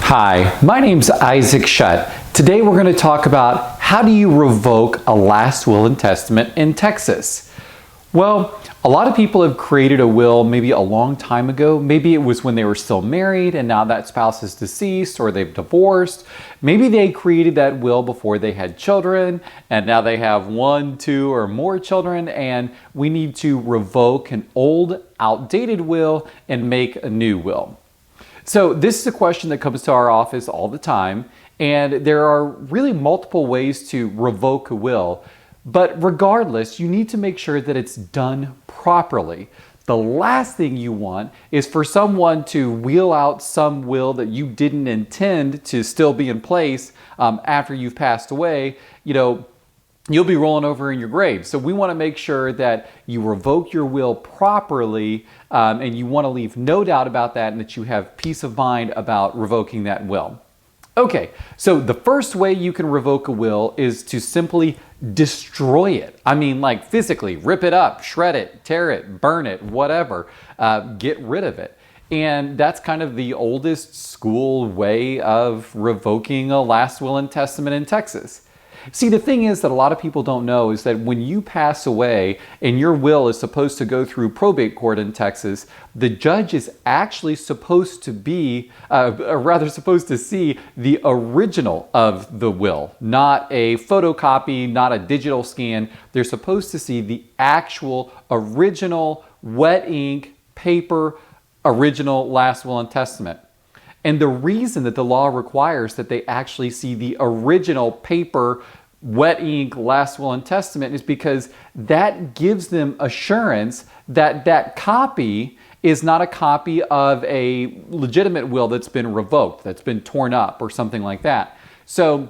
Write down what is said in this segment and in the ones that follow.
Hi, my name's Isaac Shutt. Today we're going to talk about how do you revoke a last will and testament in Texas. Well, a lot of people have created a will maybe a long time ago. Maybe it was when they were still married and now that spouse is deceased or they've divorced. Maybe they created that will before they had children and now they have one, two, or more children, and we need to revoke an old, outdated will and make a new will. So this is a question that comes to our office all the time, and there are really multiple ways to revoke a will. But regardless, you need to make sure that it's done properly. The last thing you want is for someone to wheel out some will that you didn't intend to still be in place after you've passed away. You'll be rolling over in your grave. So we want to make sure that you revoke your will properly, and you want to leave no doubt about that, and that you have peace of mind about revoking that will. Okay, so the first way you can revoke a will is to simply destroy it. I mean, like physically, rip it up, shred it, tear it, burn it, whatever. Get rid of it. And that's kind of the oldest school way of revoking a last will and testament in Texas. See, the thing is that a lot of people don't know is that when you pass away and your will is supposed to go through probate court in Texas, the judge is actually supposed to see the original of the will, not a photocopy, not a digital scan. They're supposed to see the actual original wet ink, paper, original last will and testament. And the reason that the law requires that they actually see the original paper, wet ink, last will and testament is because that gives them assurance that that copy is not a copy of a legitimate will that's been revoked, that's been torn up or something like that. So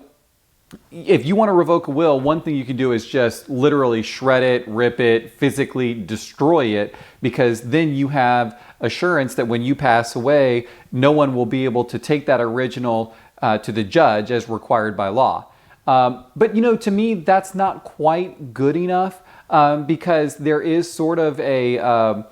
if you want to revoke a will, one thing you can do is just literally shred it, rip it, physically destroy it, because then you have assurance that when you pass away, no one will be able to take that original to the judge as required by law. But to me, that's not quite good enough because there is sort of a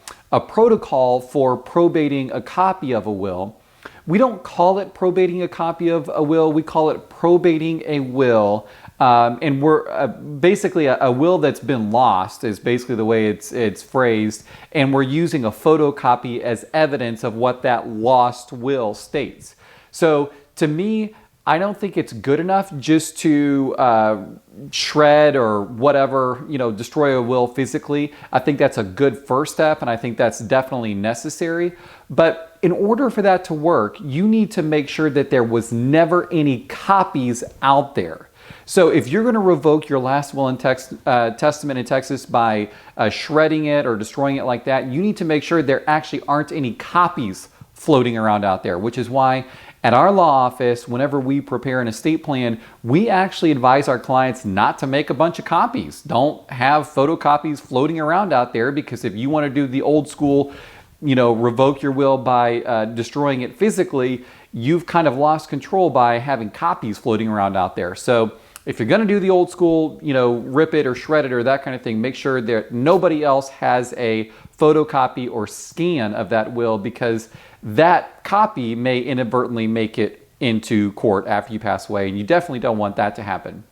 protocol for probating a copy of a will. We don't call it probating a copy of a will. We call it probating a will. And we're basically a will that's been lost is basically the way it's phrased. And we're using a photocopy as evidence of what that lost will states. So to me, I don't think it's good enough just to shred or whatever, destroy a will physically. I think that's a good first step, and I think that's definitely necessary. But in order for that to work, you need to make sure that there was never any copies out there. So if you're going to revoke your last will and testament in Texas by shredding it or destroying it like that, you need to make sure there actually aren't any copies floating around out there, which is why at our law office, whenever we prepare an estate plan, we actually advise our clients not to make a bunch of copies. Don't have photocopies floating around out there, because if you want to do the old school, revoke your will by destroying it physically, you've kind of lost control by having copies floating around out there. So if you're going to do the old school, rip it or shred it or that kind of thing, make sure that nobody else has a photocopy or scan of that will, because that copy may inadvertently make it into court after you pass away, and you definitely don't want that to happen.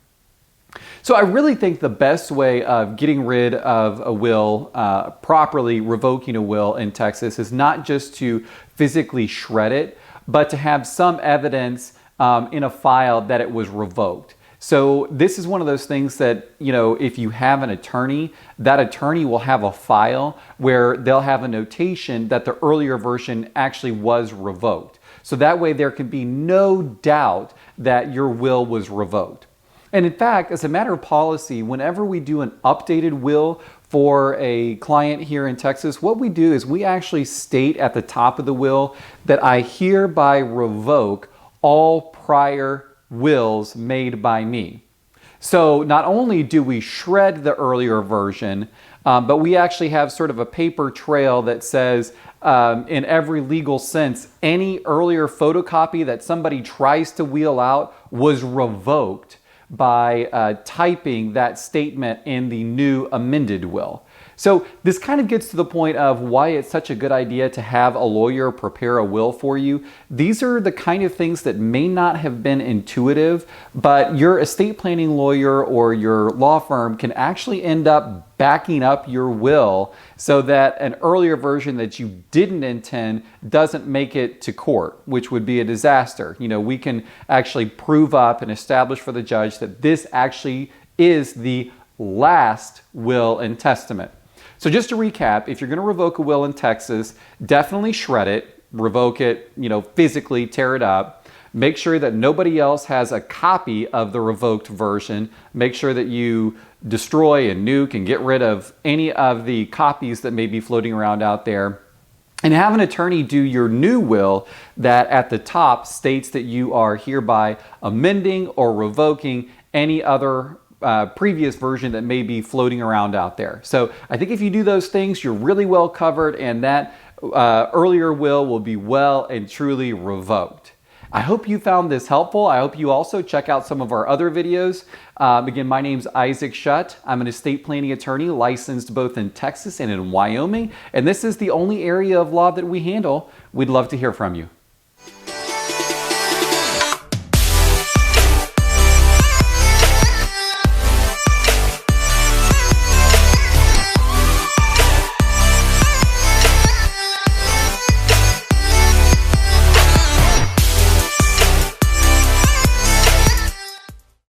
So I really think the best way of getting rid of a will, properly revoking a will in Texas, is not just to physically shred it, but to have some evidence in a file that it was revoked. So this is one of those things that, if you have an attorney, that attorney will have a file where they'll have a notation that the earlier version actually was revoked. So that way there can be no doubt that your will was revoked. And in fact, as a matter of policy, whenever we do an updated will for a client here in Texas, what we do is we actually state at the top of the will that I hereby revoke all prior wills made by me. So not only do we shred the earlier version, but we actually have sort of a paper trail that says, in every legal sense, any earlier photocopy that somebody tries to wheel out was revoked by typing that statement in the new amended will. So this kind of gets to the point of why it's such a good idea to have a lawyer prepare a will for you. These are the kind of things that may not have been intuitive, but your estate planning lawyer or your law firm can actually end up backing up your will so that an earlier version that you didn't intend doesn't make it to court, which would be a disaster. We can actually prove up and establish for the judge that this actually is the last will and testament. So just to recap, if you're going to revoke a will in Texas, definitely shred it, revoke it, physically tear it up. Make sure that nobody else has a copy of the revoked version. Make sure that you destroy and nuke and get rid of any of the copies that may be floating around out there. And have an attorney do your new will that at the top states that you are hereby amending or revoking any other previous version that may be floating around out there. So I think if you do those things, you're really well covered, and that earlier will be well and truly revoked. I hope you found this helpful. I hope you also check out some of our other videos. Again, my name's Isaac Shutt. I'm an estate planning attorney licensed both in Texas and in Wyoming, and this is the only area of law that we handle. We'd love to hear from you.